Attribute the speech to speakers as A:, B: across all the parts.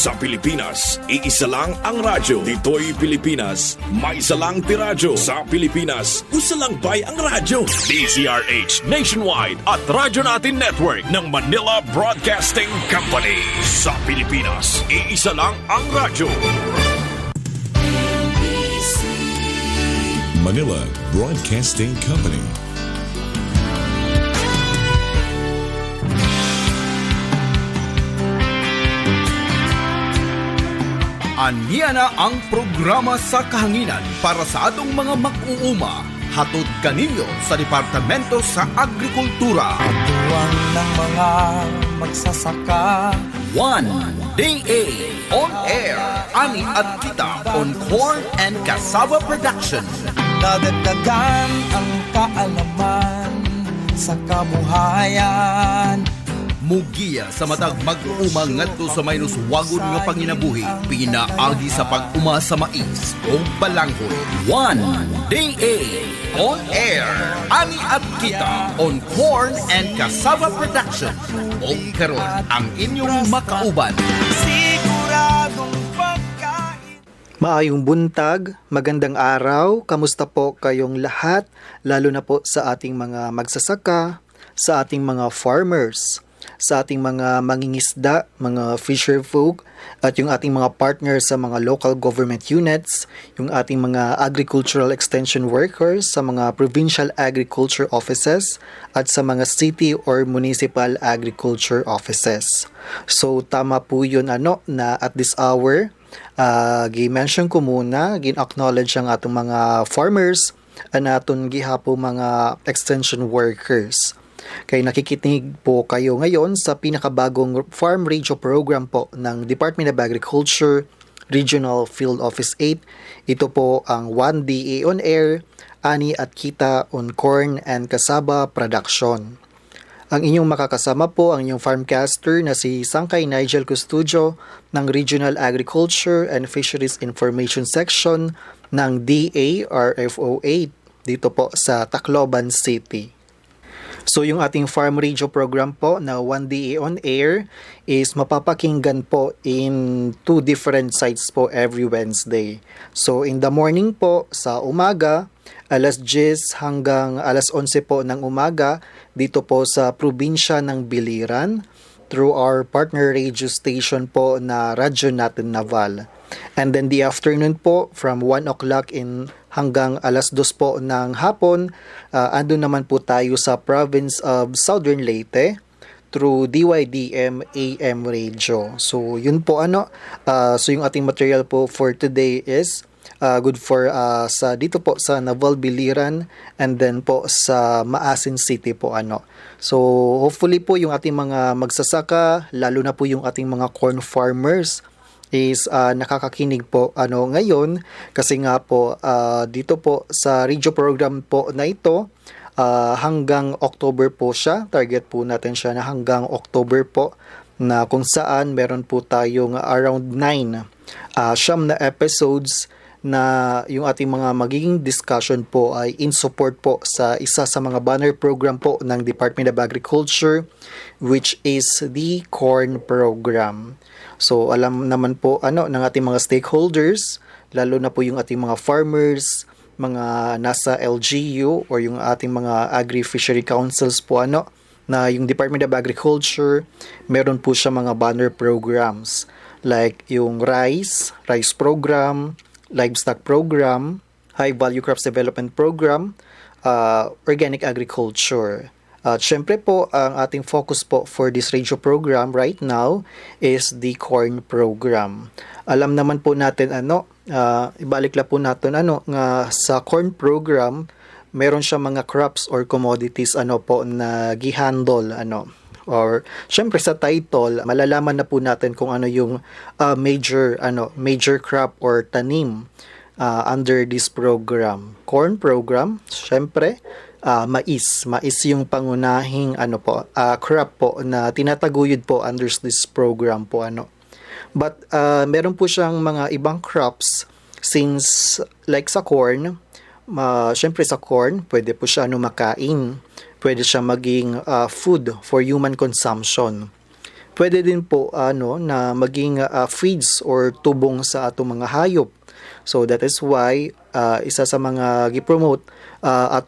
A: Sa Pilipinas, iisa lang ang radyo. Dito'y Pilipinas, may isa lang tiradyo. Sa Pilipinas, usa lang bay ang radyo. DZRH Nationwide at Radyo Natin Network ng Manila Broadcasting Company. Sa Pilipinas, iisa lang ang radyo.
B: Manila Broadcasting Company.
C: Aniya na ang programa sa kahanginan para sa atong mga mag-uuma. Hatod kaninyo sa Departamento sa Agrikultura.
D: Tuwang ng mga magsasaka.
C: One Day on Air. Ani at kita on Corn and Cassava Production.
D: Dadagdagan ang kaalaman sa kabuhayan.
C: Mugiya sa matag mag-uuma ngadto sa minus wagon nga panginabuhi, pinaagi sa pag-uma sa mais o balanghoy. One Day on Air. Ani at kita on Corn and Cassava Production. O karon ang inyong makauban.
D: Siguradong pagkain.
E: Maayong buntag, magandang araw, kamusta po kayong lahat, lalo na po sa ating mga magsasaka, sa ating mga farmers, sa ating mga mangingisda, mga fisher folk, at yung ating mga partners sa mga local government units, yung ating mga agricultural extension workers sa mga provincial agriculture offices, at sa mga city or municipal agriculture offices. So tama po yun na at this hour, gi-mention ko muna, gin-acknowledge ang atong mga farmers, anaton gihapo mga extension workers. Kaya nakikinig po kayo ngayon sa pinakabagong farm radio program po ng Department of Agriculture, Regional Field Office 8. Ito po ang 1DA on Air, Ani at Kita on Corn and Cassava Production. Ang inyong makakasama po ang inyong farmcaster na si Sangkay Nigel Custodio ng Regional Agriculture and Fisheries Information Section ng DARFO 8 dito po sa Tacloban City. So yung ating farm radio program po na 1DA on Air is mapapakinggan po in 2 different sites po every Wednesday. So in the morning po sa umaga, alas 10 hanggang alas 11 po ng umaga dito po sa probinsya ng Biliran through our partner radio station po na Radyo Natin Naval. And then the afternoon po from 1 o'clock hanggang alas 2 po ng hapon, andun naman po tayo sa province of Southern Leyte through DYDM AM radio. So yun po so yung ating material po for today is good for sa dito po sa Naval Biliran and then po sa Maasin City po So hopefully po yung ating mga magsasaka, lalo na po yung ating mga corn farmers is nakakakinig po ngayon kasi nga po dito po sa radio program po na ito hanggang October po siya. Target po natin siya na hanggang October po na kung saan meron po tayong around 9 siyam na episodes na yung ating mga magiging discussion po ay in support po sa isa sa mga banner program po ng Department of Agriculture, which is the corn program. So alam naman po ng ating mga stakeholders, lalo na po yung ating mga farmers, mga nasa LGU or yung ating mga agri-fishery councils po na yung Department of Agriculture, meron po siya mga banner programs like yung rice program, livestock program, high value crops development program, organic agriculture. Syempre po, ang ating focus po for this radio program right now is the corn program. Alam naman po natin ibalik lang po natin nga sa corn program, meron siya mga crops or commodities po na gihandle or syempre sa title malalaman na po natin kung ano yung major crop or tanim under this program. Corn program, syempre mais yung pangunahing crop po na tinataguyod po under this program po But meron po siyang mga ibang crops since like sa corn, syempre sa corn pwede po siya makain. Pwede siya maging food for human consumption. pwede din po na maging feeds or tubong sa atong mga hayop. So that is why isa sa mga gipromote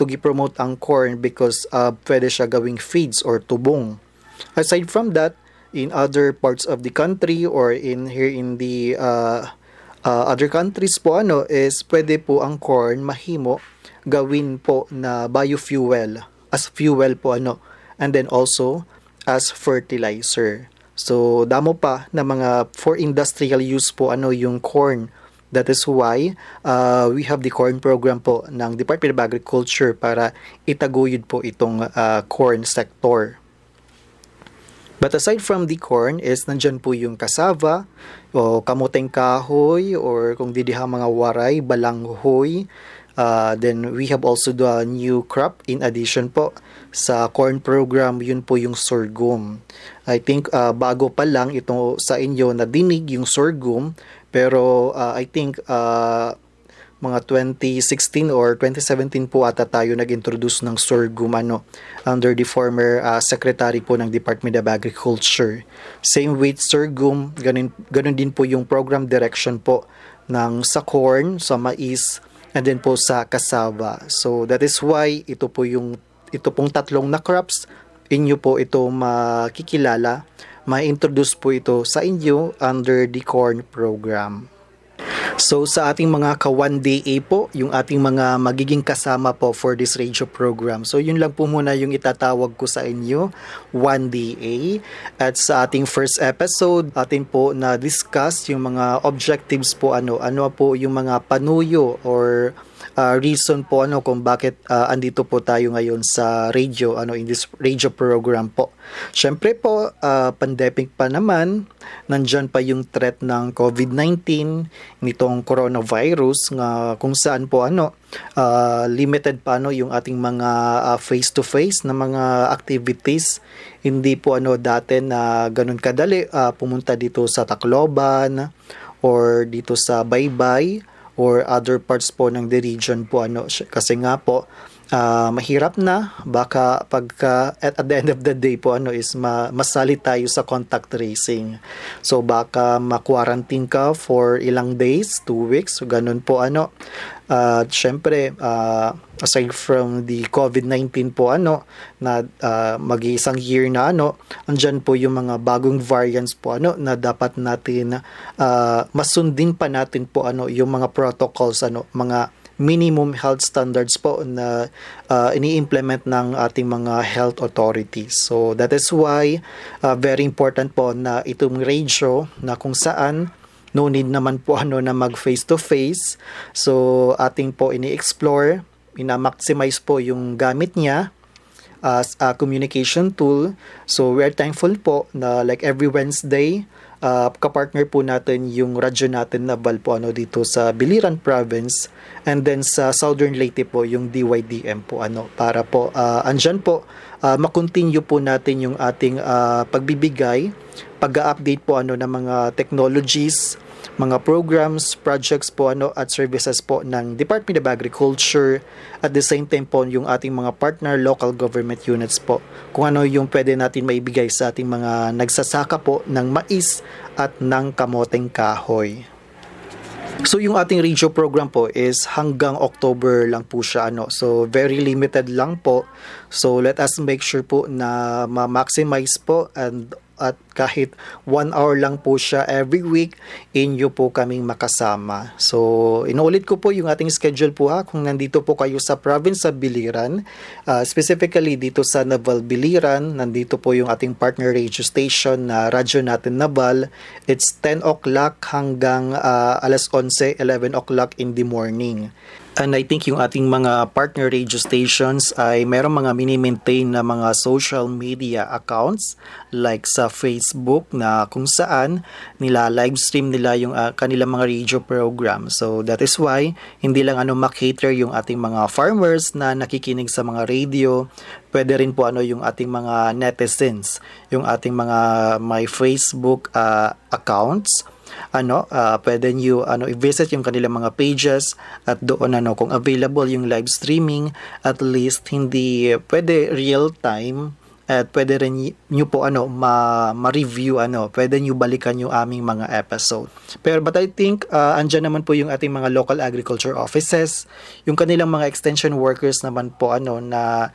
E: gipromote ang corn because pwede siya gawing feeds or tubong. Aside from that, in other parts of the country or here in the other countries po is pwede po ang corn mahimo gawin po na biofuel, as fuel po and then also as fertilizer. So damo pa na mga for industrial use po yung corn. That is why we have the corn program po ng Department of Agriculture para itaguyod po itong corn sector. But aside from the corn is nandyan po yung cassava o kamoteng kahoy or kung didiha mga waray, balanghoy. Then we have also the new crop in addition po sa corn program, yun po yung sorghum. I think bago pa lang ito sa inyo na dinig yung sorghum, pero I think mga 2016 or 2017 po ata tayo nag-introduce ng sorghum under the former secretary po ng Department of Agriculture. Same with sorghum, ganun din po yung program direction po ng sa corn, sa mais, and then po sa cassava. So that is why ito pong tatlong na crops inyo po ito makikilala, ma-introduce po ito sa inyo under the corn program. So sa ating mga ka-1DA po, yung ating mga magiging kasama po for this radio program. So yun lang po muna yung itatawag ko sa inyo, 1DA. At sa ating first episode, atin po na discuss yung mga objectives po ano po yung mga panuyo or reason po kung bakit andito po tayo ngayon sa radio in this radio program po. Syempre po pandemic pa naman, nandyan pa yung threat ng COVID-19 nitong coronavirus nga kung saan po limited pa yung ating mga face to face na mga activities. Hindi po dati na ganun kadali pumunta dito sa Tacloban or dito sa Baybay or other parts po ng the region po kasi nga po mahirap na baka pagka at the end of the day po is masali tayo sa contact tracing. So baka ma-quarantine ka for ilang days, 2 weeks, so ganun po syempre aside from the COVID-19 po na mag-iisang year na andyan po yung mga bagong variants po na dapat natin masundin pa natin po yung mga protocols mga minimum health standards po na ini-implement ng ating mga health authorities. So that is why very important po na itong radio na kung saan no need naman po na mag face to face. So ating po ini-explore, ina-maximize po yung gamit niya as a communication tool. So we are thankful po na like every Wednesday kapartner po natin yung radyo natin na Val po dito sa Biliran Province, and then sa Southern Leyte po yung DYDM po para po andyan po makontinue po natin yung ating pagbibigay, pag-update po ng mga technologies, mga programs, projects po at services po ng Department of Agriculture, at the same time po yung ating mga partner local government units po, kung yung pwede natin maibigay sa ating mga nagsasaka po ng mais at ng kamoteng kahoy. So yung ating radio program po is hanggang October lang po siya so very limited lang po. So let us make sure po na ma-maximize po at kahit 1 hour lang po siya every week, inyo po kaming makasama. So, inuulit ko po yung ating schedule po kung nandito po kayo sa province sa Biliran, specifically dito sa Naval Biliran, nandito po yung ating partner radio station na radyo natin Naval. It's 10 o'clock hanggang alas 11 o'clock in the morning. And I think yung ating mga partner radio stations ay merong mga mini-maintain na mga social media accounts like sa Facebook na kung saan nila live stream nila yung kanilang mga radio program. So that is why hindi lang makater yung ating mga farmers na nakikinig sa mga radio, pwede rin po yung ating mga netizens, yung ating mga my Facebook accounts. Pwede nyo i-visit yung kanilang mga pages at doon kung available yung live streaming, at least hindi pwede real time at pwede rin nyo po ma-review, pwede nyo balikan yung aming mga episode. But I think andyan naman po yung ating mga local agriculture offices, yung kanilang mga extension workers naman po na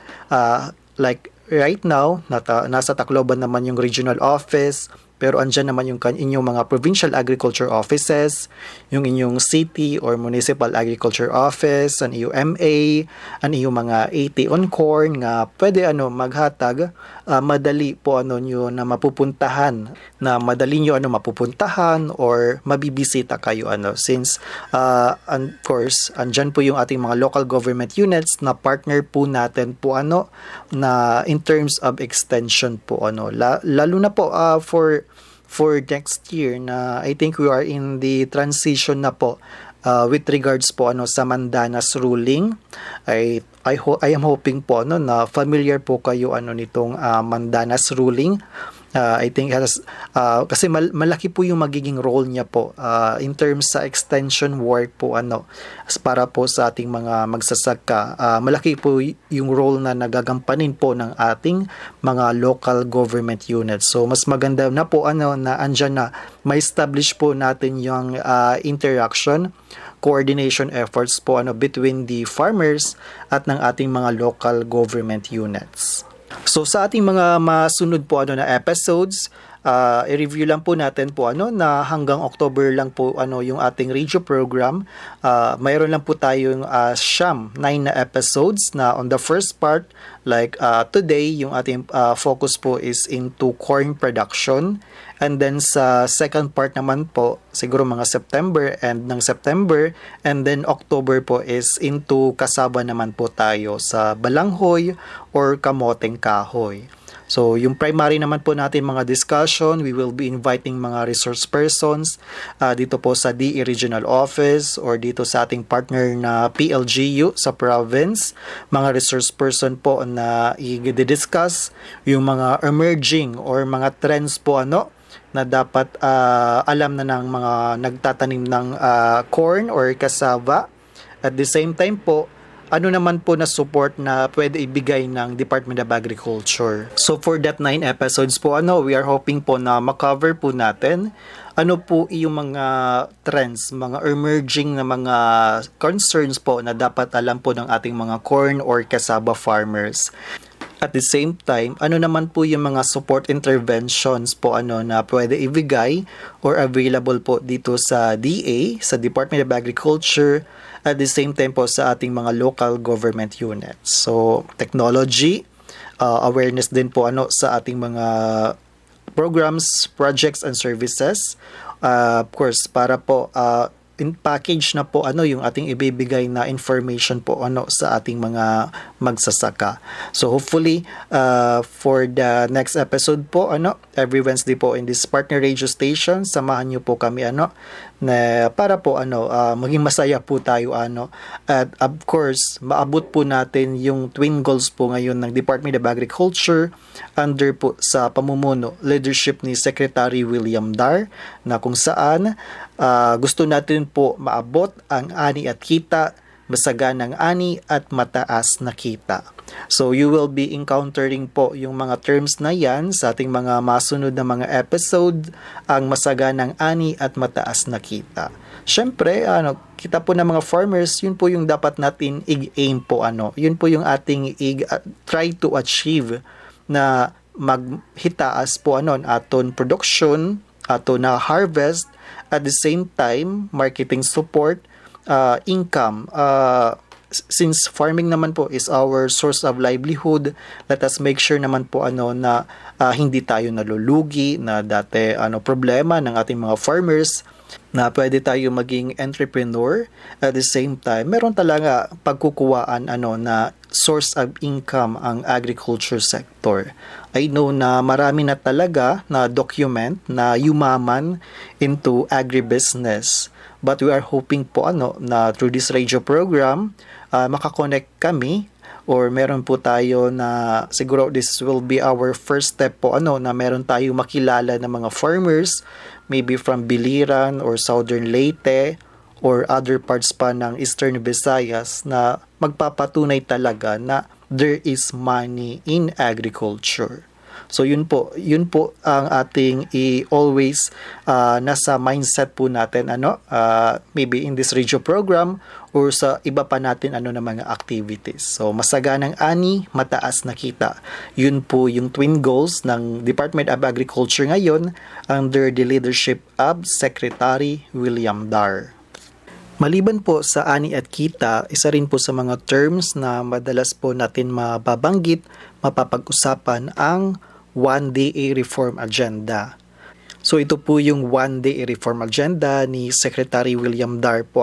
E: like right now nasa Tacloban naman yung regional office, pero andyan naman yung inyong mga provincial agriculture offices, yung inyong city or municipal agriculture office, ang iyong MA, ang iyong mga AT on corn nga pwede maghatag madali po nyo na mapupuntahan, or mabibisita kayo since of course andyan po yung ating mga local government units na partner po natin po na in terms of extension po lalo na po for next year na I think we are in the transition na po with regards po sa Mandanas ruling. I am hoping po na familiar po kayo nitong Mandanas ruling. I think kasi malaki po yung magiging role niya po in terms sa extension work po para po sa ating mga magsasaka. Malaki po yung role na nagagampanin po ng ating mga local government units. So mas maganda na po na andyan na may establish po natin yung interaction, coordination efforts po between the farmers at ng ating mga local government units. So sa ating mga masunod po na episodes, i-review lang po natin po na hanggang October lang po yung ating radio program. Mayroon lang po tayong 9 na episodes na on the first part, like today yung ating focus po is into corn production, and then sa second part naman po siguro mga September and then October po is into kasaba naman po tayo sa balanghoy or kamoteng kahoy. So, yung primary naman po natin mga discussion, we will be inviting mga resource persons dito po sa DE Regional Office or dito sa ating partner na PLGU sa province. Mga resource person po na i-discuss yung mga emerging or mga trends po na dapat alam na ng mga nagtatanim ng corn or cassava. At the same time po, naman po na support na pwede ibigay ng Department of Agriculture. So for that 9 episodes po, we are hoping po na makover po natin po yung mga trends, mga emerging na mga concerns po na dapat alam po ng ating mga corn or cassava farmers. At the same time, naman po yung mga support interventions po na pwede ibigay or available po dito sa DA, sa Department of Agriculture, at the same time po sa ating mga local government units. So, technology, awareness din po sa ating mga programs, projects, and services. Of course, para po in package na po yung ating ibibigay na information po sa ating mga magsasaka. So hopefully for the next episode po every Wednesday po in this partner radio station, samahan niyo po kami na para po maging masaya po tayo at of course maabot po natin yung twin goals po ngayon ng Department of Agriculture under po sa pamumuno leadership ni Secretary William Dar, na kung saan gusto natin po maabot ang ani at kita, masaganang ani at mataas na kita. So you will be encountering po yung mga terms na yan sa ating mga masunod na mga episode, ang masaganang ani at mataas na kita. Syempre, kita po ng mga farmers, yun po yung dapat natin i-aim po yun po yung ating try to achieve na maghitaas po aton production, ato na harvest, at the same time marketing support, income. Since farming naman po is our source of livelihood, let us make sure naman po na hindi tayo nalulugi na dati problema ng ating mga farmers, na pwede tayo maging entrepreneur. At the same time, meron talaga pagkukuwaan na source of income ang agriculture sector. I know na marami na talaga na document na yumaman into agribusiness. But we are hoping po na through this radio program, makakonect kami, or meron po tayo na siguro this will be our first step po na meron tayo makilala ng mga farmers, maybe from Biliran or Southern Leyte or other parts pa ng Eastern Visayas, na magpapatunay talaga na there is money in agriculture. So yun po ang ating always nasa mindset po natin maybe in this radio program or sa iba pa natin na mga activities. So masaganang ani, mataas na kita. Yun po yung twin goals ng Department of Agriculture ngayon under the leadership of Secretary William Dar. Maliban po sa ani at kita, isa rin po sa mga terms na madalas po natin mababanggit, mapapag-usapan ang One Day Reform Agenda. So ito po yung One Day Reform Agenda ni Secretary William Dar po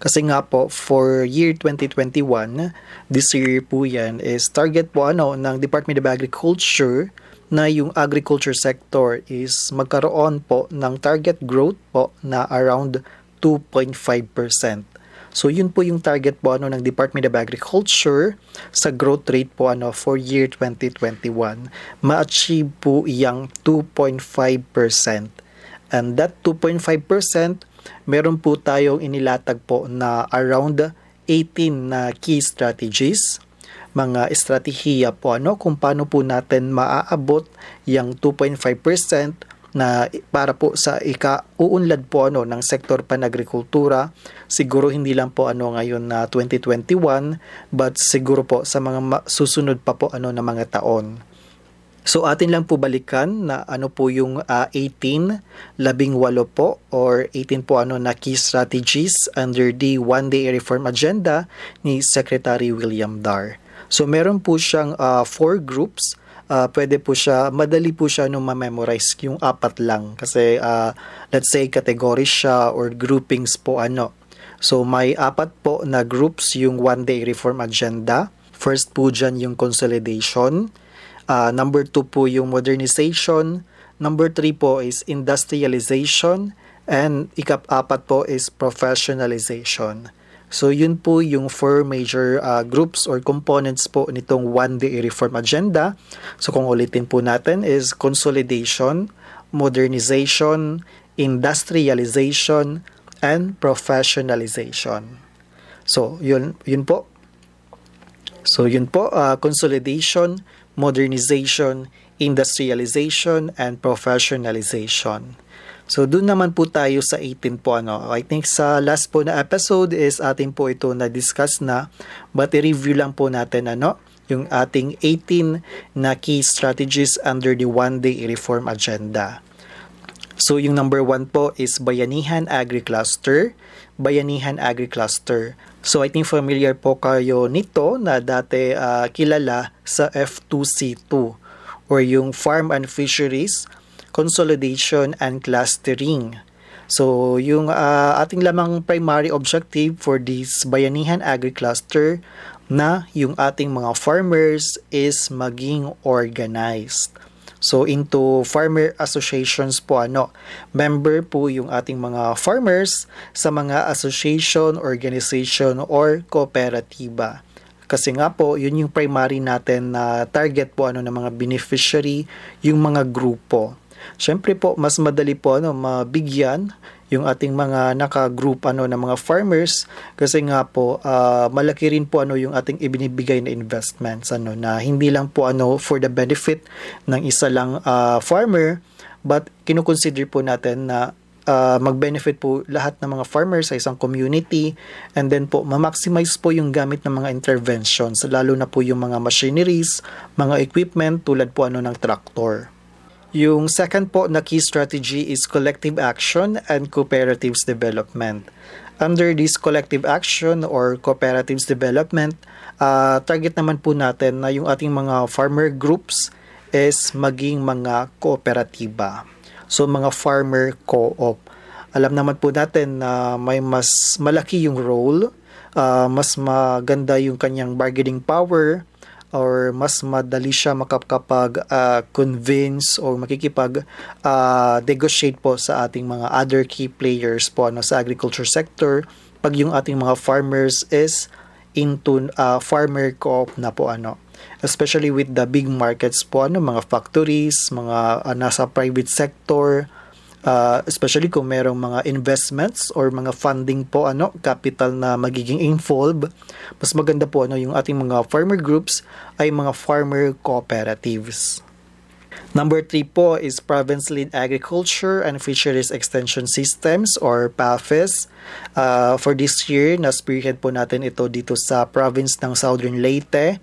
E: Kasi nga po for year 2021, this year po yan is target po ng Department of Agriculture na yung agriculture sector is magkaroon po ng target growth po na around 2.5%. So yun po yung target po ng Department of Agriculture sa growth rate po for year 2021. Ma-achieve po iyang 2.5%. And that 2.5%, meron po tayong inilatag po na around 18 na key strategies, mga estratehiya po kung paano po natin maaabot yung 2.5% na para po sa ikauunlad po ng sektor panagrikultura. Siguro hindi lang po ngayon na 2021, but siguro po sa mga susunod pa po na mga taon. So atin lang po balikan na po yung 18 po or 18 po na key strategies under the One Day Reform Agenda ni Secretary William Dar. So meron po siyang 4 groups. Pwede po siya, madali po siya ma-memorize yung 4 lang kasi let's say categories siya or groupings po So may 4 po na groups yung One Day Reform Agenda. First po dyan yung consolidation. Number 2 po yung modernization. Number 3 po is industrialization. And ikap-4 po is professionalization. So yun po yung 4 major groups or components po nitong One Day Reform Agenda. So kung ulitin po natin is consolidation, modernization, industrialization, and professionalization. So yun po. So yun po, consolidation, modernization, industrialization, and professionalization. So doon naman po tayo sa 18 po I think sa last po na episode is atin po ito na-discuss na, but i-review lang po natin yung ating 18 na key strategies under the One Day Reform Agenda. So yung number 1 po is Bayanihan Agri-Cluster. Bayanihan Agri-Cluster. So I think familiar po kayo nito na dati kilala sa F2C2 or yung Farm and Fisheries Consolidation and Clustering. So, yung ating lamang primary objective for this Bayanihan Agri-Cluster na yung ating mga farmers is maging organized. So, into farmer associations po member po yung ating mga farmers sa mga association, organization, or kooperatiba. Kasi nga po, yun yung primary natin na target po ng mga beneficiary, yung mga grupo. Siyempre po, mas madali po mabigyan yung ating mga naka-group ng mga farmers kasi nga po malaki rin po yung ating ibinibigay na investments na hindi lang po for the benefit ng isa lang farmer, but kinukonsider po natin na mag-benefit po lahat ng mga farmers sa isang community, and then po ma-maximize po yung gamit ng mga interventions, lalo na po yung mga machineries, mga equipment tulad po ng tractor. Yung second po na key strategy is collective action and cooperatives development. Under this collective action or cooperatives development, target naman po natin na yung ating mga farmer groups is maging mga kooperatiba. So mga farmer co-op. Alam naman po natin na may mas malaki yung role, mas maganda yung kanyang bargaining power, or mas madali siya makapag-convince or makikipag-negotiate po sa ating mga other key players po sa agriculture sector pag yung ating mga farmers is into farmer co-op na po especially with the big markets po mga factories, mga nasa private sector, especially kung merong mga investments or mga funding po capital na magiging involved, mas maganda po yung ating mga farmer groups ay mga farmer cooperatives. Number 3 po is Province-Led Agriculture and Fisheries Extension Systems or PAFIS. For this year, na-spearhead po natin ito dito sa province ng Southern Leyte.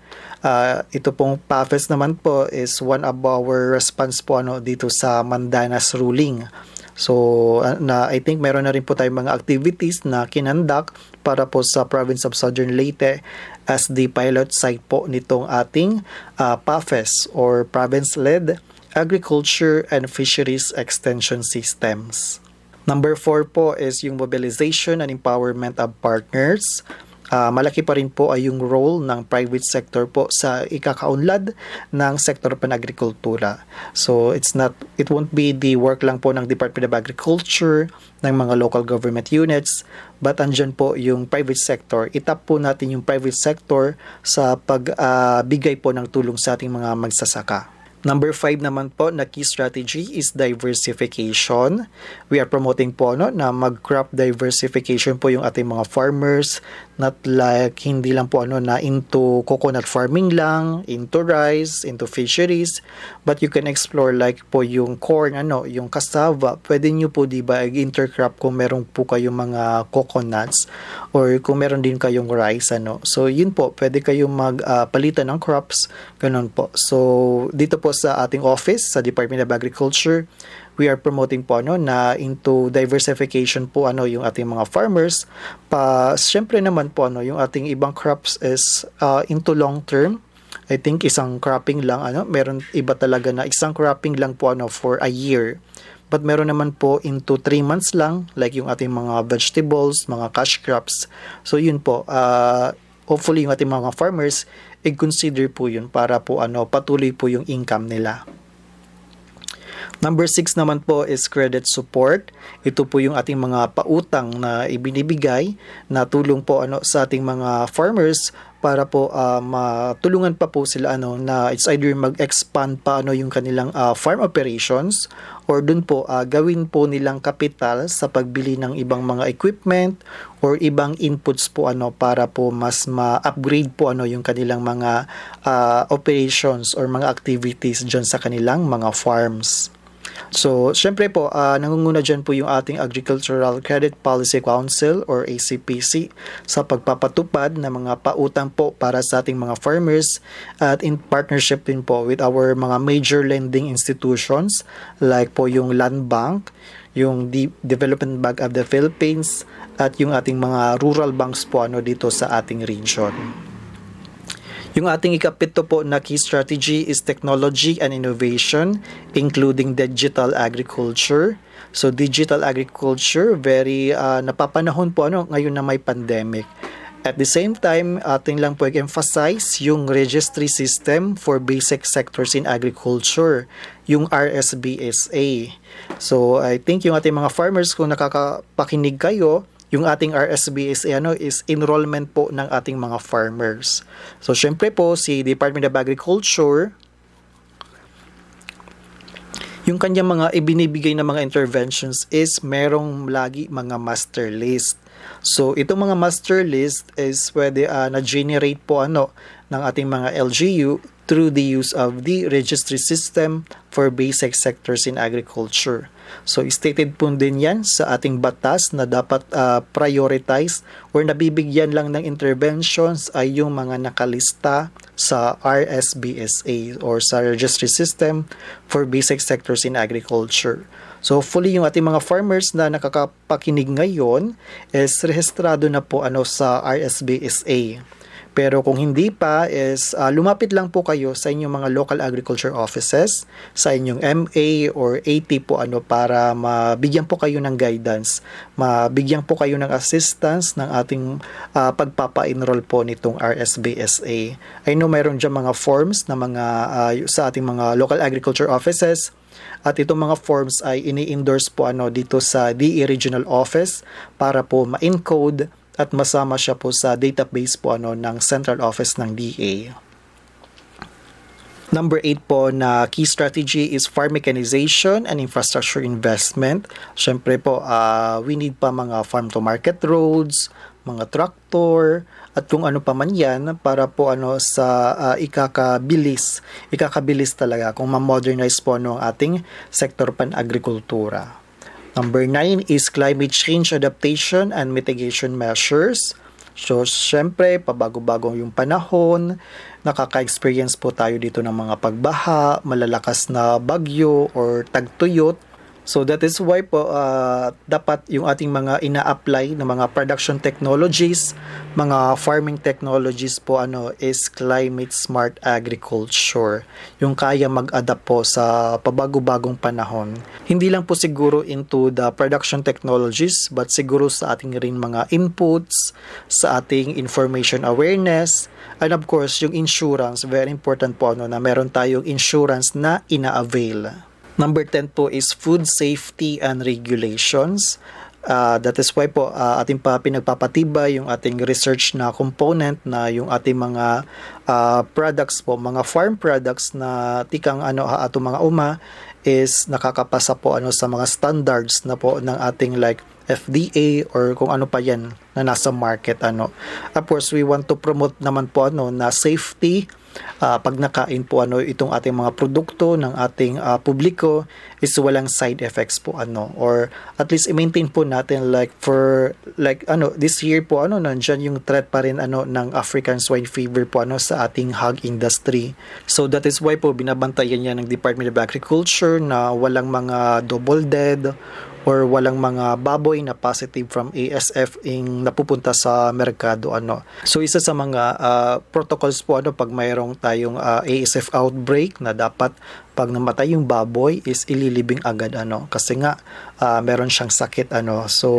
E: Ito pong PAFIS naman po is one of our response po dito sa Mandanas ruling. So, I think meron na rin po tayong mga activities na kinandak para po sa province of Southern Leyte as the pilot site po nitong ating PAFIS or Province-Led Agriculture and Fisheries Extension Systems. Number 4 po is yung mobilization and empowerment of partners. Malaki pa rin po ay yung role ng private sector po sa ikakaunlad ng sektor panagrikultura. So it won't be the work lang po ng Department of Agriculture, ng mga local government units, but andyan po yung private sector. Itap po natin yung private sector sa pagbigay po ng tulong sa ating mga magsasaka. Number 5 naman po na key strategy is diversification. We are promoting po na mag-crop diversification po yung ating mga farmers, not like hindi lang po na into coconut farming lang, into rice, into fisheries, but you can explore like po yung corn, yung cassava. Pwede nyo po diba intercrop kung meron po kayong mga coconuts or kung meron din kayong rice, So yun po, pwede kayong magpalitan ng crops, ganun po. So dito po sa ating office sa Department of Agriculture, we are promoting po na into diversification po yung ating mga farmers. Syempre naman po yung ating ibang crops is into long term. I think isang cropping lang meron iba talaga na isang cropping lang po for a year. But meron naman po into 3 months lang, like yung ating mga vegetables, mga cash crops. So yun po, hopefully yung ating mga farmers i-consider po yun para po patuloy po yung income nila. Number 6 naman po is credit support. Ito po yung ating mga pautang na ibinibigay na tulong po sa ating mga farmers para po matulungan pa po sila na it's either mag-expand pa yung kanilang farm operations or dun po gawin po nilang kapital sa pagbili ng ibang mga equipment or ibang inputs po para po mas ma-upgrade po yung kanilang mga operations or mga activities dyan sa kanilang mga farms. So, syempre po, nangunguna dyan po yung ating Agricultural Credit Policy Council or ACPC sa pagpapatupad ng mga pautang po para sa ating mga farmers at in partnership din po with our mga major lending institutions like po yung Land Bank, yung Development Bank of the Philippines at yung ating mga rural banks po dito sa ating region. Yung ating ikapito po na key strategy is technology and innovation, including digital agriculture. So digital agriculture, very napapanahon po ngayon na may pandemic. At the same time, ating lang po emphasize yung registry system for basic sectors in agriculture, yung RSBSA. So I think yung ating mga farmers, kung nakakapakinig kayo, yung ating RSBSA is enrollment po ng ating mga farmers. So syempre po si Department of Agriculture, yung kanyang mga ibinibigay na mga interventions is merong lagi mga master list. So itong mga master list is pwede na-generate po ng ating mga LGU through the use of the registry system for basic sectors in agriculture. So stated po din yan sa ating batas na dapat prioritize or nabibigyan lang ng interventions ay yung mga nakalista sa RSBSA or sa Registry System for Basic Sectors in Agriculture. So hopefully yung ating mga farmers na nakakapakinig ngayon is rehistrado na po sa RSBSA. Pero kung hindi pa is lumapit lang po kayo sa inyong mga local agriculture offices, sa inyong MA or AT po para mabigyan po kayo ng guidance, mabigyan po kayo ng assistance ng ating pagpapa-enroll po nitong RSBSA. I know mayroon dyan mga forms na mga sa ating mga local agriculture offices. At itong mga forms ay ini-endorse po dito sa DE Regional Office para po ma-encode at masama siya po sa database po ng Central Office ng DA. Number 8 po na key strategy is farm mechanization and infrastructure investment. Siyempre po, we need pa mga farm-to-market roads, mga traktor, at kung ano pa man yan para po sa ikakabilis talaga kung ma-modernize po ang ating sektor pan-agrikultura. Number 9 is climate change adaptation and mitigation measures. So, syempre, pabago-bago yung panahon, nakaka-experience po tayo dito ng mga pagbaha, malalakas na bagyo or tagtuyot. So, that is why po dapat yung ating mga ina-apply na mga production technologies, mga farming technologies po is climate smart agriculture. Yung kaya mag-adapt po sa pabago-bagong panahon. Hindi lang po siguro into the production technologies but siguro sa ating rin mga inputs, sa ating information awareness, and of course yung insurance. Very important po na meron tayong insurance na ina-avail. Number 10 po is food safety and regulations. That is why po ating pa pinagpapatibay yung ating research na component na yung ating mga products po, mga farm products na tikang ato mga is nakakapasa po sa mga standards na po ng ating like FDA or kung ano pa yan na nasa market. Of course, we want to promote naman po na safety pag nakain po itong ating mga produkto ng ating publiko is walang side effects po or at least i-maintain po natin like for like this year po nandiyan yung threat pa rin ng African swine fever po sa ating hog industry. So that is why po binabantayan niya ng Department of Agriculture na walang mga double dead or walang mga baboy na positive from ASF napupunta sa merkado. So isa sa mga protocols po pag mayroong tayong ASF outbreak na dapat pag namatay yung baboy is ililibing agad kasi nga meron siyang sakit So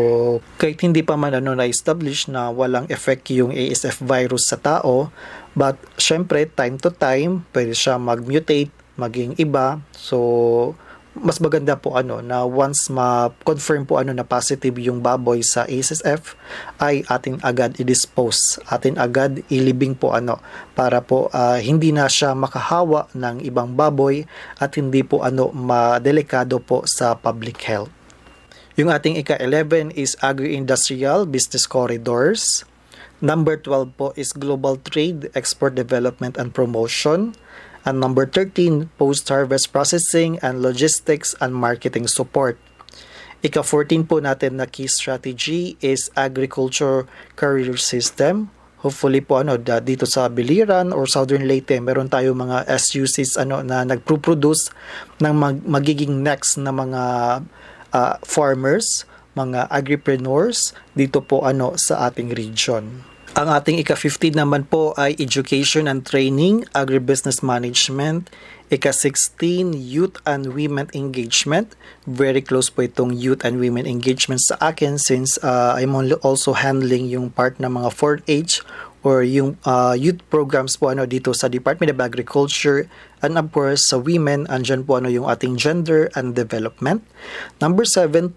E: kahit hindi pa man na-establish na walang effect yung ASF virus sa tao, but syempre time to time pwede siya mag-mutate, maging iba. So mas maganda po na once ma-confirm po na positive yung baboy sa ASF ay atin agad i-dispose, atin agad ilibing po para po hindi na siya makahawa ng ibang baboy at hindi po madelikado po sa public health. Yung ating ika-11 is agri-industrial business corridors. Number 12 po is global trade, export development and promotion. And number 13, post-harvest processing and logistics and marketing support. Ika-14 po natin na key strategy is agriculture career system. Hopefully po dito sa Biliran or Southern Leyte, meron tayo mga SUCs na nagpo-produce ng magiging next na mga farmers, mga agripreneurs dito po sa ating region. Ang ating ika-15 naman po ay education and training, agribusiness management. Ika-16, youth and women engagement. Very close po itong youth and women engagement sa akin since I'm also handling yung part ng mga 4-H or yung youth programs po dito sa Department of Agriculture. And of course, sa women, andyan po yung ating gender and development. Number 17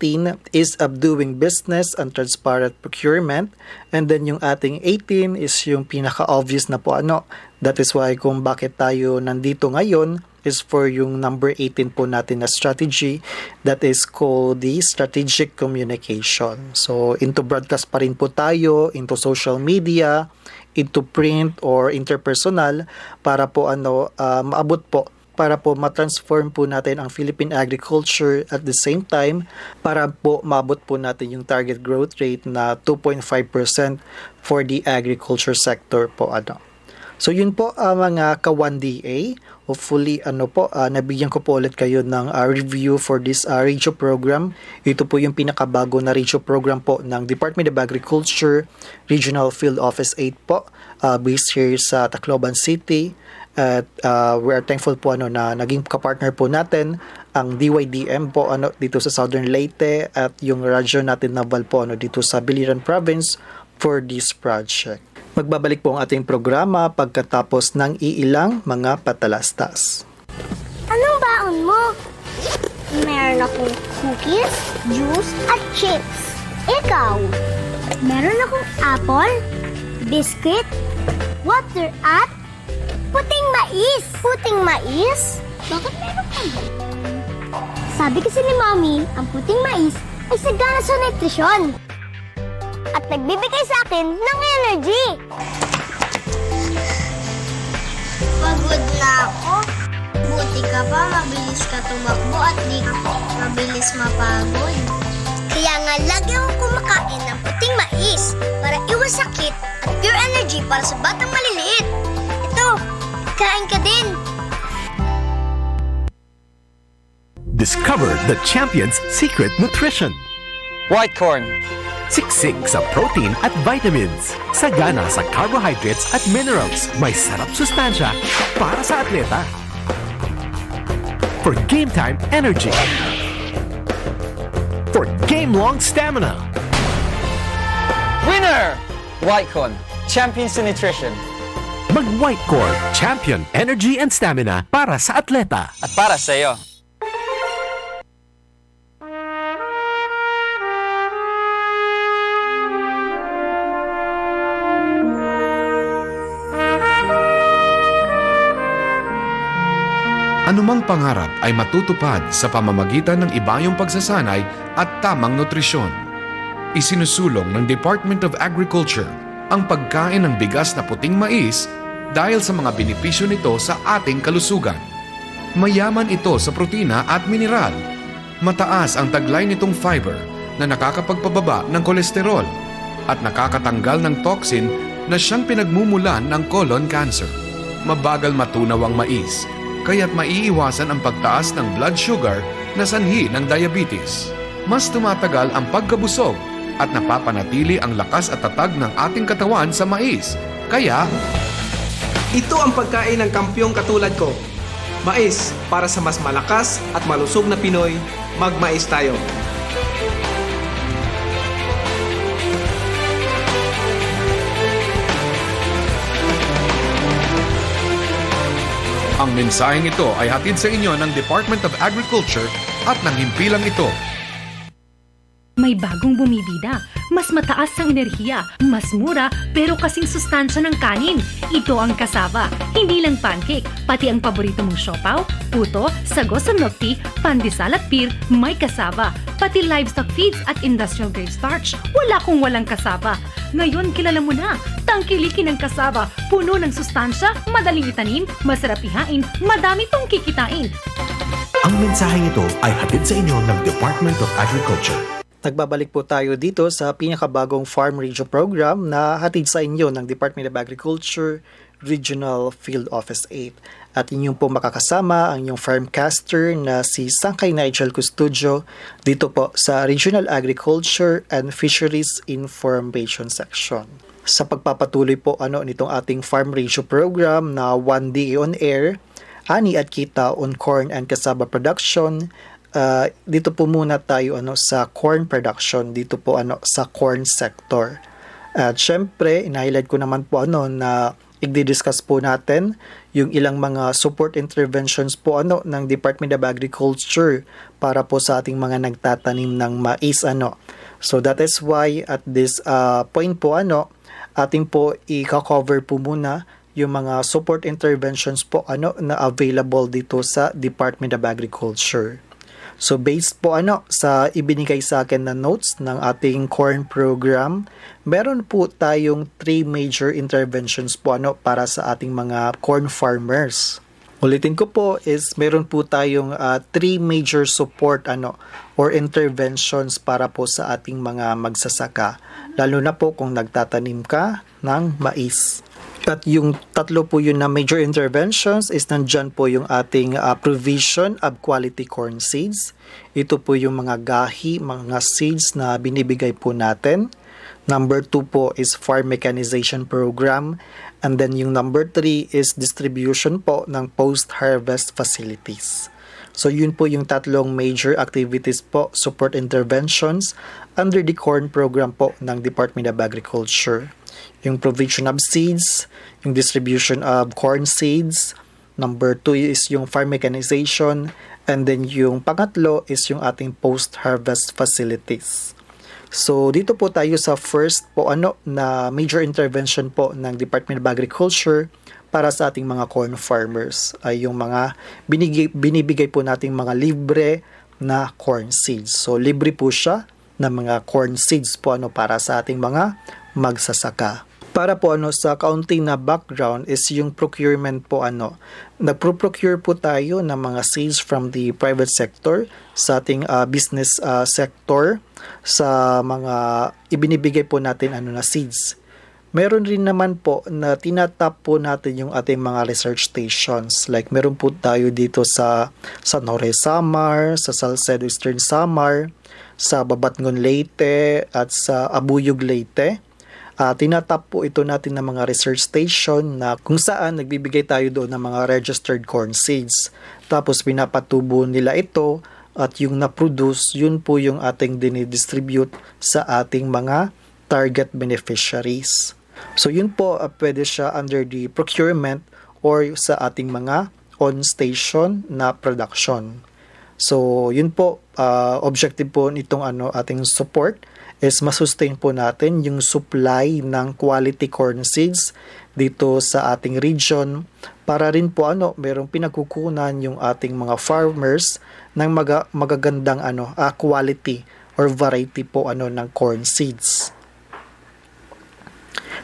E: is of doing business and transparent procurement. And then yung ating 18 is yung pinaka-obvious na po That is why kung bakit tayo nandito ngayon is for yung number 18 po natin na strategy that is called the strategic communication. So, into broadcast pa rin po tayo, into social media, into print or interpersonal para po maabot po para po ma-transform po natin ang Philippine agriculture at the same time para po maabot po natin yung target growth rate na 2.5% for the agriculture sector po So yun po mga ka-1DA. Hopefully nabigyan ko po ulit kayo ng review for this radio program. Ito po yung pinakabago na radio program po ng Department of Agriculture Regional Field Office 8 po, based here sa Tacloban City. At we are thankful po na naging kapartner po natin ang DYDM po dito sa Southern Leyte at yung radyo natin Naval po dito sa Biliran Province for this project. Magbabalik po ang ating programa pagkatapos ng iilang mga patalastas.
F: Anong baon mo? Meron akong cookies, juice, at chips. Ikaw? Meron akong apple, biscuit, water at Puting mais! Puting mais? Bakit meron ka ba? Sabi kasi ni Mommy, ang puting mais ay sagana sa nutrisyon. At nagbibigay sa akin ng energy. Pagod na ako. Buti ka pa, mabilis ka tumakbo at di ka mabilis mapagod. Kaya nga lagi akong kumakain ng puting mais para iwas sakit at pure energy para sa batang maliliit. Ito, kain ka din.
G: Discover the champion's secret nutrition.
H: White corn.
G: Siksik sa protein at vitamins. Sagana sa carbohydrates at minerals. May sarap sustansya para sa atleta. For game time energy. For game-long stamina.
H: Winner! White corn. Champions in nutrition.
G: Mag-White Corn. Champion energy and stamina para sa atleta.
H: At para sa iyo.
I: Anumang pangarap ay matutupad sa pamamagitan ng ibayong pagsasanay at tamang nutrisyon. Isinusulong ng Department of Agriculture ang pagkain ng bigas na puting mais dahil sa mga benepisyo nito sa ating kalusugan. Mayaman ito sa protina at mineral. Mataas ang taglay nitong fiber na nakakapagpababa ng kolesterol at nakakatanggal ng toxin na siyang pinagmumulan ng colon cancer. Mabagal matunaw ang mais, kaya't maiiwasan ang pagtaas ng blood sugar na sanhi ng diabetes. Mas tumatagal ang pagkabusog at napapanatili ang lakas at tatag ng ating katawan sa mais. Kaya,
J: ito ang pagkain ng kampyong katulad ko. Mais, para sa mas malakas at malusog na Pinoy, magmais tayo.
I: ang mensaheng ito ay hatid sa inyo ng Department of Agriculture at ng himpilang ito.
K: May bagong bumibida. Mas mataas ang enerhiya, mas mura, pero kasing sustansya ng kanin. Ito ang kasaba. Hindi lang pancake, pati ang paborito mong siopaw, puto, sago sa milk tea, pandesal at beer, may kasaba. Pati livestock feeds at industrial grade starch, wala kung walang kasaba. Ngayon kilala mo na, tangkilikin ng kasaba, puno ng sustansya, madaling itanim, masarap ihain, madami pang kikitain.
G: Ang mensaheng ito ay hatid sa inyo ng Department of Agriculture.
E: Nagbabalik po tayo dito sa pinakabagong Farm Radio program na hatid sa inyo ng Department of Agriculture Regional Field Office 8. At inyong po makakasama ang inyong farmcaster na si Sangkay Nigel Custodio dito po sa Regional Agriculture and Fisheries Information Section. Sa pagpapatuloy po nitong ating Farm Radio program na One Day on Air, ani at kita on corn and cassava production. Dito po muna tayo sa corn production, dito po sa corn sector. At syempre, in-highlight ko naman po na i-discuss po natin yung ilang mga support interventions po ng Department of Agriculture para po sa ating mga nagtatanim ng mais So that is why at this point po ating po i-cover po muna yung mga support interventions po na available dito sa Department of Agriculture. So based po sa ibinigay sa akin na notes ng ating corn program, meron po tayong 3 major interventions po para sa ating mga corn farmers. Ulitin ko po is meron po tayong 3 major support or interventions para po sa ating mga magsasaka, lalo na po kung nagtatanim ka ng mais. At yung tatlo po yun na major interventions is nandyan po yung ating provision of quality corn seeds. Ito po yung mga gahi, mga seeds na binibigay po natin. Number 2 po is farm mechanization program. And then yung number 3 is distribution po ng post-harvest facilities. So yun po yung tatlong major activities po, support interventions under the corn program po ng Department of Agriculture. Yung provision of seeds, yung distribution of corn seeds, number 2 is yung farm mechanization, and then yung pangatlo is yung ating post-harvest facilities. So dito po tayo sa first po na major intervention po ng Department of Agriculture para sa ating mga corn farmers ay yung mga binibigay po nating mga libre na corn seeds. So libre po siya na mga corn seeds po para sa ating mga magsasaka. Para po sa kaunting na background is yung procurement po nagpro-procure po tayo ng mga seeds from the private sector sa ating business sector sa mga ibinibigay po natin na seeds. Meron rin naman po na tinatap po natin yung ating mga research stations. Like meron po tayo dito sa Nore Samar, sa Salcedo Eastern Samar, sa Babatngon Leyte at sa Abuyog Leyte. Tinatap po ito natin ng mga research station na kung saan nagbibigay tayo doon ng mga registered corn seeds. Tapos pinapatubo nila ito at yung na-produce, yun po yung ating dinidistribute sa ating mga target beneficiaries. So yun po, pwede siya under the procurement or sa ating mga on-station na production. So yun po, objective po nitong ating support is masustain po natin yung supply ng quality corn seeds dito sa ating region para rin po merong pinagkukunan yung ating mga farmers ng magagandang quality or variety po ng corn seeds.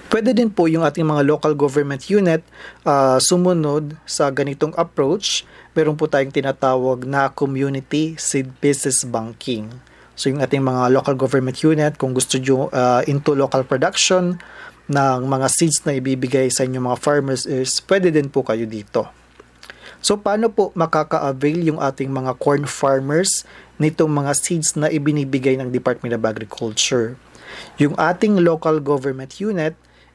E: Pwede din po yung ating mga local government unit sumunod sa ganitong approach. Meron po tayong tinatawag na community seed business banking. So yung ating mga local government unit, kung gusto nyo into local production ng mga seeds na ibibigay sa inyong mga farmers is pwede din po kayo dito. So paano po makaka-avail yung ating mga corn farmers nitong mga seeds na ibinibigay ng Department of Agriculture? Yung ating local government unit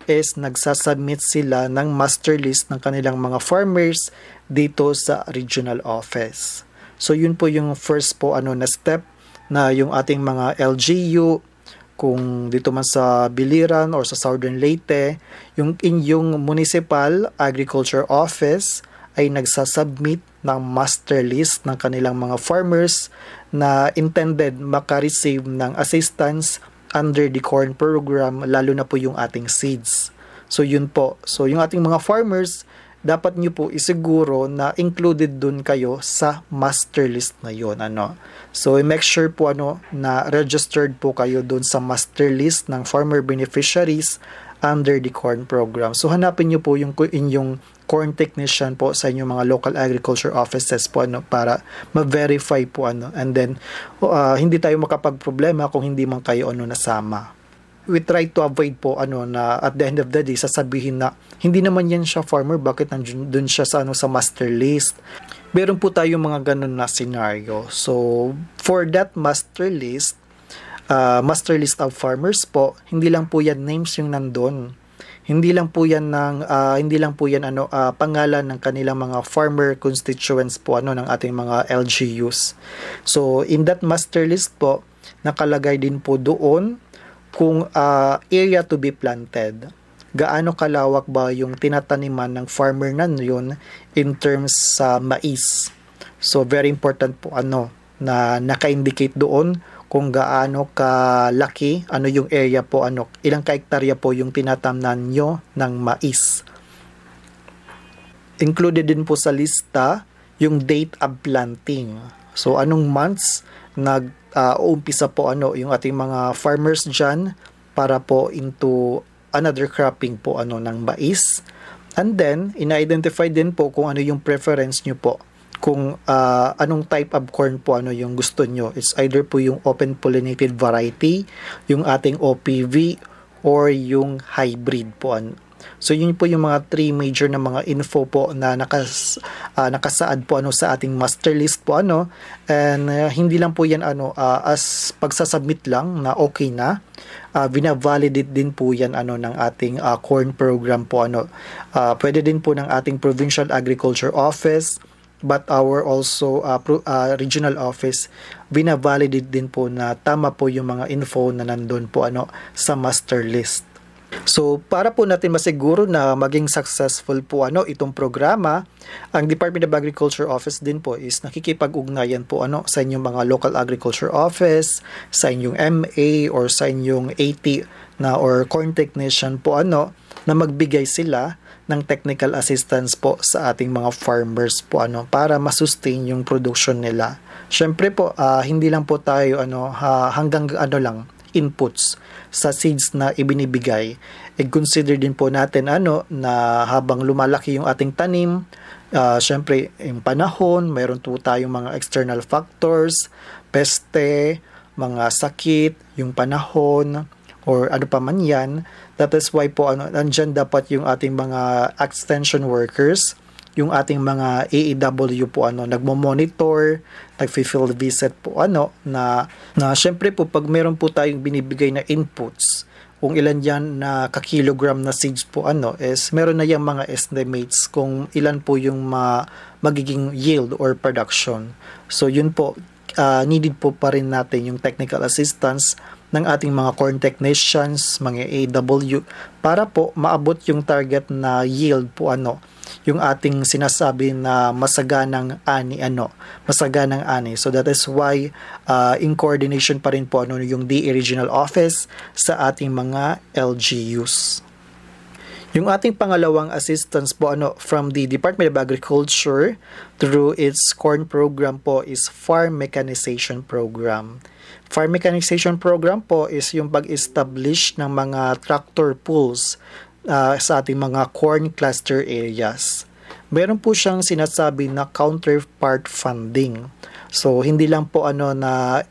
E: is nagsasubmit sila ng master list ng kanilang mga farmers dito sa regional office. So yun po yung first po na step na yung ating mga LGU, kung dito man sa Biliran or sa Southern Leyte, yung inyong municipal agriculture office ay nagsasubmit ng master list ng kanilang mga farmers na intended maka-receive ng assistance under the corn program, lalo na po yung ating seeds. So yun po. So yung ating mga farmers, dapat nyo po isiguro na included dun kayo sa master list na yun. So make sure po na registered po kayo dun sa master list ng farmer beneficiaries under the corn program. So hanapin nyo po yung inyong corn technician po sa inyong mga local agriculture offices po para ma-verify po and then hindi tayo makapag-problema kung hindi man kayo nasama. We try to avoid po na at the end of the day sasabihin na hindi naman yan siya farmer, bakit nandun siya sa sa master list. Meron po tayo mga ganun na scenario. So for that master list of farmers po, hindi lang po yan names yung nandun. Hindi lang po yan pangalan ng kanilang mga farmer constituents po ng ating mga LGUs. So in that master list po, nakalagay din po doon kung area to be planted. Gaano kalawak ba yung tinataniman ng farmer na yun in terms sa mais. So very important po na naka-indicate doon kung gaano kalaki, yung area po, ilang ka-hektarya po yung tinatamnan nyo ng mais. Included din po sa lista yung date of planting. So anong months umpisa po yung ating mga farmers dyan para po into another cropping po ng mais. And then ina-identify din po kung ano yung preference nyo po, kung anong type of corn po yung gusto nyo. It's either po yung open pollinated variety, yung ating OPV, or yung hybrid po. So yun po yung mga 3 major na mga info po na nakasaad po sa ating master list po and hindi lang po yan as pagsasubmit lang na okay na, bina-validate din po yan ng ating corn program po pwede din po ng ating provincial agriculture office, but our also regional office, bina-validate din po na tama po yung mga info na nandun po sa master list. So para po natin masiguro na maging successful po itong programa, ang Department of Agriculture Office din po is nakikipag-ugnayan po sa inyong mga local agriculture office, sa inyong MA or sa inyong AT na or corn technician po na magbigay sila ng technical assistance po sa ating mga farmers po para masustain yung production nila. Syempre po hindi lang po tayo hanggang lang inputs sa seeds na ibinibigay. Consider din po natin na habang lumalaki yung ating tanim, syempre yung panahon, mayroon po tayong mga external factors, peste, mga sakit, yung panahon, or ano pa man yan. That is why po nandyan dapat yung ating mga extension workers, yung ating mga AEW po nagmo-monitor, nagfi-field visit po na syempre po pag meron po tayong binibigay na inputs, kung ilan yan na kakilogram na seeds po is meron na yung mga estimates kung ilan po yung magiging yield or production. So yun po, needed po pa rin natin yung technical assistance ng ating mga corn technicians, mga AW, para po maabot yung target na yield po yung ating sinasabi na masaganang ani. So that is why in coordination pa rin po yung DA Regional Office sa ating mga LGUs. Yung ating pangalawang assistance po from the Department of Agriculture through its corn program po is Farm Mechanization Program. Farm Mechanization Program po is yung pag-establish ng mga tractor pools sa ating mga corn cluster areas. Meron po siyang sinasabi na counterpart funding. So hindi lang po na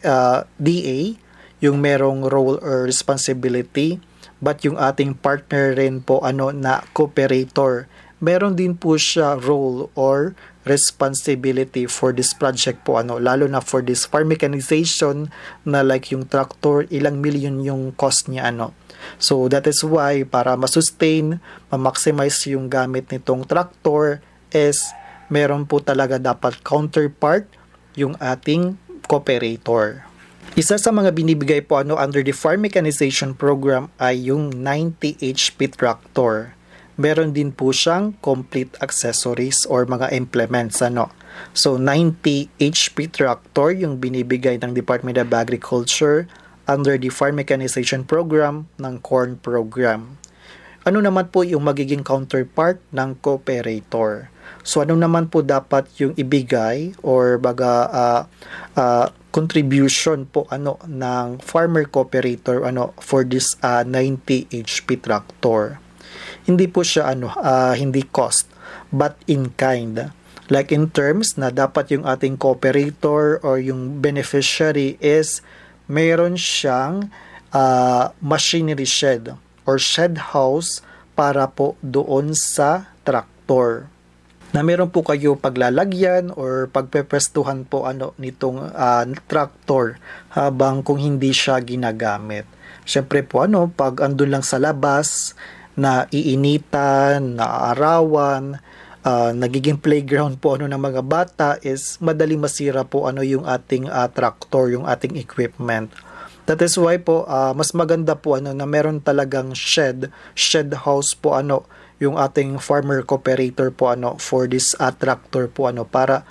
E: DA yung merong role or responsibility, but yung ating partner rin po na cooperator. Meron din po siya role or responsibility for this project po lalo na for this farm mechanization na like yung tractor, ilang million yung cost niya So that is why para ma-sustain, ma-maximize yung gamit nitong tractor is meron po talaga dapat counterpart yung ating cooperator. Isa sa mga binibigay po under the farm mechanization program ay yung 90 HP tractor. Meron din po siyang complete accessories or mga implements So 90 HP tractor yung binibigay ng Department of Agriculture under the farm mechanization program ng corn program. Ano naman po yung magiging counterpart ng cooperator? So ano naman po dapat yung ibigay or contribution po ng farmer cooperator for this 90 HP tractor? Hindi po siya hindi cost but in kind. Like in terms na dapat yung ating cooperator or yung beneficiary is mayroon siyang machinery shed or shed house para po doon sa traktor. Na meron po kayo paglalagyan or pagpeprestuhan po nitong traktor habang kung hindi siya ginagamit. Siyempre po pag andun lang sa labas na iinitan, naaarawan, nagiging playground po ng mga bata is madaling masira po yung ating traktor, yung ating equipment. That is why po mas maganda po na meron talagang shed house po yung ating farmer cooperator po for this tractor po para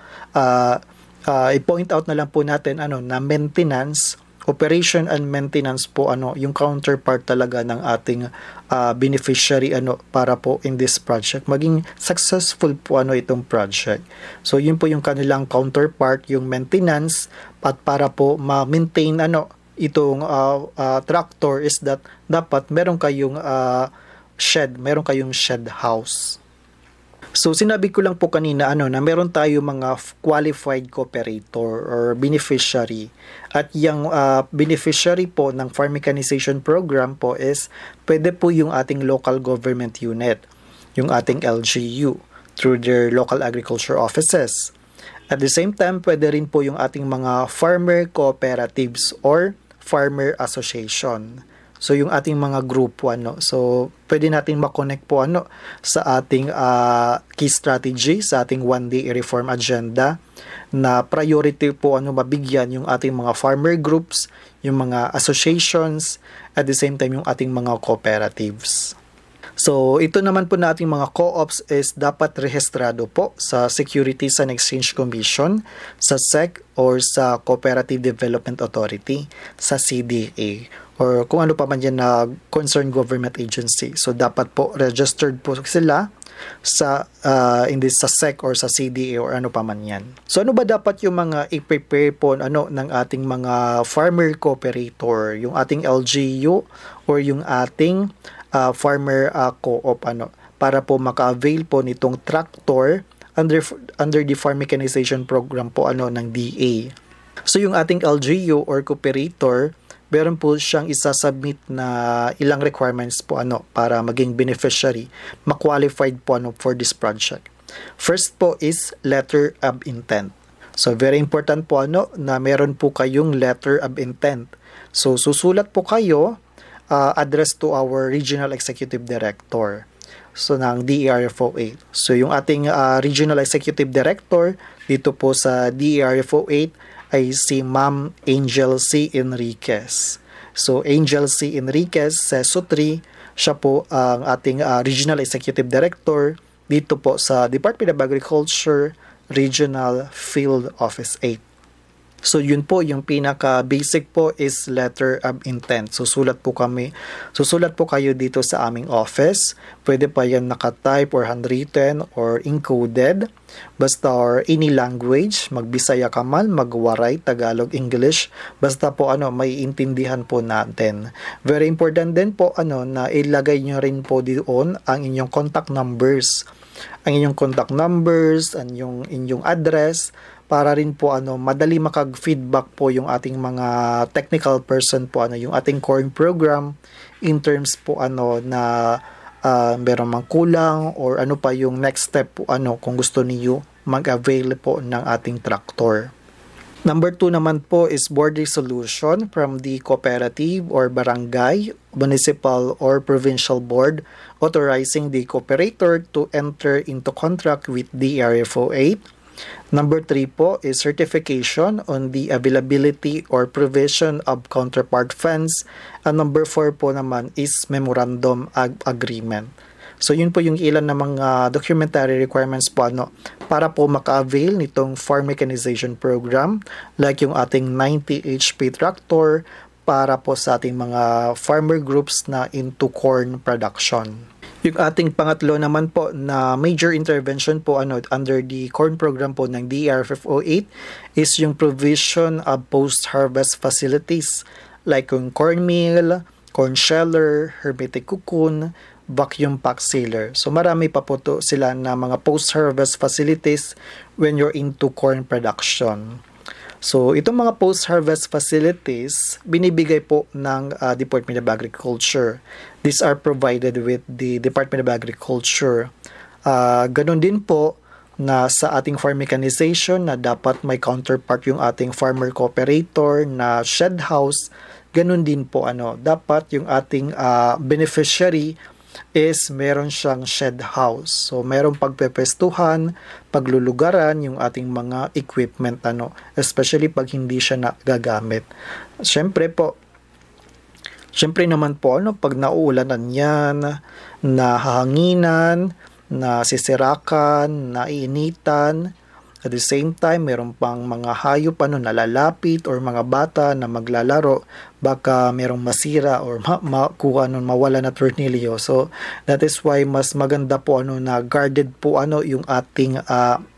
E: i-point out na lang po natin na maintenance, operation and maintenance po yung counterpart talaga ng ating beneficiary para po in this project maging successful po itong project. So yun po yung kanilang counterpart, yung maintenance, at para po ma-maintain itong tractor is that dapat meron kayong shed house. So sinabi ko lang po kanina na meron tayo mga qualified cooperator or beneficiary, at yung beneficiary po ng farm mechanization program po is pwede po yung ating local government unit, yung ating LGU through their local agriculture offices. At the same time, pwede rin po yung ating mga farmer cooperatives or farmer association. So yung ating mga group so pwede natin ma-connect po sa ating key strategy, sa ating 1-day reform agenda na priority po mabigyan yung ating mga farmer groups, yung mga associations, at the same time yung ating mga cooperatives. So, ito naman po na ating mga co-ops is dapat rehistrado po sa Securities and Exchange Commission, sa SEC, or sa Cooperative Development Authority, sa CDA, or kung ano pa man yan na concerned government agency. So, dapat po registered po sila sa sa SEC or sa CDA or ano pa man yan. So ano ba dapat yung mga i-prepare po ng ating mga farmer cooperator, yung ating LGU or yung ating farmer co-op para po maka-avail po nitong tractor under the farm mechanization program po ng DA. So yung ating LGU or cooperator, meron po siyang isasubmit na ilang requirements po para maging beneficiary, ma-qualified po for this project. First po is letter of intent. So very important po na meron po kayong letter of intent. So susulat po kayo address to our Regional Executive Director. So ng DERFO 8. So yung ating Regional Executive Director dito po sa DERFO 8 ay si Ma'am Angel C. Enriquez. So, Angel C. Enriquez, CESO 3, siya po ang ating Regional Executive Director dito po sa Department of Agriculture, Regional Field Office 8. So, yun po, yung pinaka-basic po is letter of intent. Susulat po kayo dito sa aming office. Pwede pa yan naka-type or handwritten or encoded. Basta or any language, magbisaya ka man, magwaray, Tagalog, English, basta po may intindihan po natin. Very important din po na ilagay nyo rin po doon ang inyong contact numbers. Ang inyong contact numbers, ang inyong address, para rin po madali makag-feedback po yung ating mga technical person po yung ating corn program in terms po na meron mang kulang or ano pa yung next step po kung gusto niyo mag-avail po ng ating tractor. Number 2 naman po is board resolution from the cooperative or barangay, municipal or provincial board authorizing the cooperator to enter into contract with the RFO 8. Number 3 po is certification on the availability or provision of counterpart funds. And number 4 po naman is memorandum agreement. So yun po yung ilan na mga documentary requirements po para po maka-avail nitong farm mechanization program, like yung ating 90 HP tractor para po sa ating mga farmer groups na into corn production. Yung ating pangatlo naman po na major intervention po under the corn program po ng DERFO 8 is yung provision of post-harvest facilities like yung corn mill, corn sheller, hermetic cocoon, vacuum pack sealer. So marami pa po to sila na mga post-harvest facilities when you're into corn production. So, itong mga post-harvest facilities, binibigay po ng Department of Agriculture. These are provided with the Department of Agriculture. Ganon din po na sa ating farm mechanization na dapat may counterpart yung ating farmer cooperator na shed house. Ganon din po dapat yung ating beneficiary is meron siyang shed house. So, meron pagpepestuhan, paglulugaran yung ating mga equipment, especially pag hindi siya nagagamit. Siyempre naman po, pag nauulanan yan, nahahanginan, nasisirakan, naiinitan, at the same time, meron pang mga hayop nalalapit or mga bata na maglalaro, baka merong masira or mawala na tornilyo. So, that is why mas maganda po na guarded po yung ating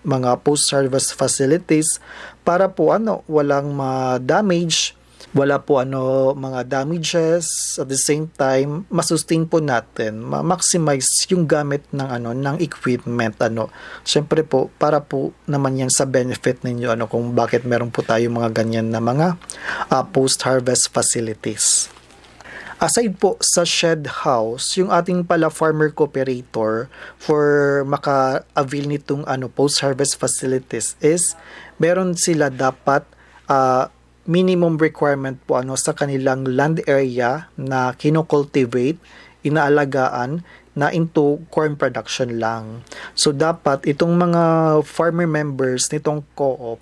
E: mga post-service facilities para po walang ma-damage, wala po mga damages, at the same time masustain po natin, ma-maximize yung gamit ng equipment syempre po para po naman yan sa benefit ninyo kung bakit meron po tayo mga ganyan na mga post-harvest facilities. Aside po sa shed house, yung ating pala farmer cooperator for maka-avail nitong post-harvest facilities is meron sila dapat minimum requirement po sa kanilang land area na kinocultivate, inaalagaan na into corn production lang. So dapat itong mga farmer members nitong co-op,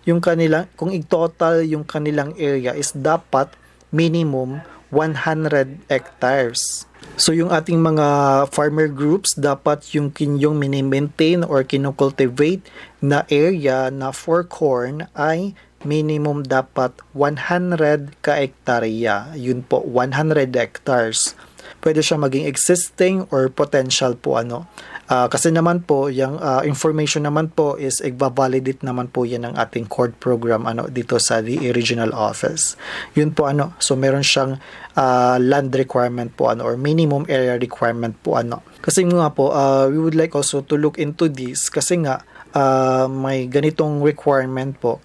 E: yung kanilang, kung i-total yung kanilang area is dapat minimum 100 hectares. So yung ating mga farmer groups, dapat yung kinyong mini-maintain or kinocultivate na area na for corn ay minimum dapat 100 ka-hektarya. Yun po, 100 hectares. Pwede siya maging existing or potential po kasi naman po yung information naman po is i-validate naman po yan ng ating court program dito sa DA Regional Office. Yun po so meron siyang land requirement po or minimum area requirement po Kasi nga po we would like also to look into this kasi nga may ganitong requirement po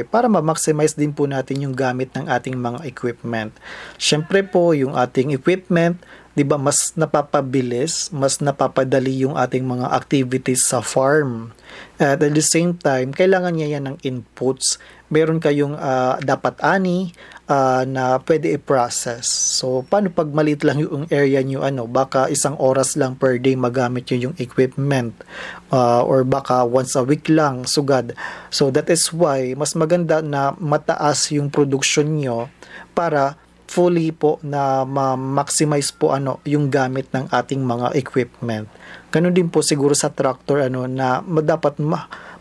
E: para ma-maximize din po natin yung gamit ng ating mga equipment. Syempre po yung ating equipment, 'di ba, mas napapabilis, mas napapadali yung ating mga activities sa farm. At the same time, kailangan niya yan ng inputs. Meron kayong dapat ani na pwede i-process. So, paano pag maliit lang yung area nyo, baka isang oras lang per day magamit nyo yung equipment or baka once a week lang, sugad. So, that is why mas maganda na mataas yung production nyo para fully po na ma-maximize po yung gamit ng ating mga equipment. Ganun din po siguro sa tractor na dapat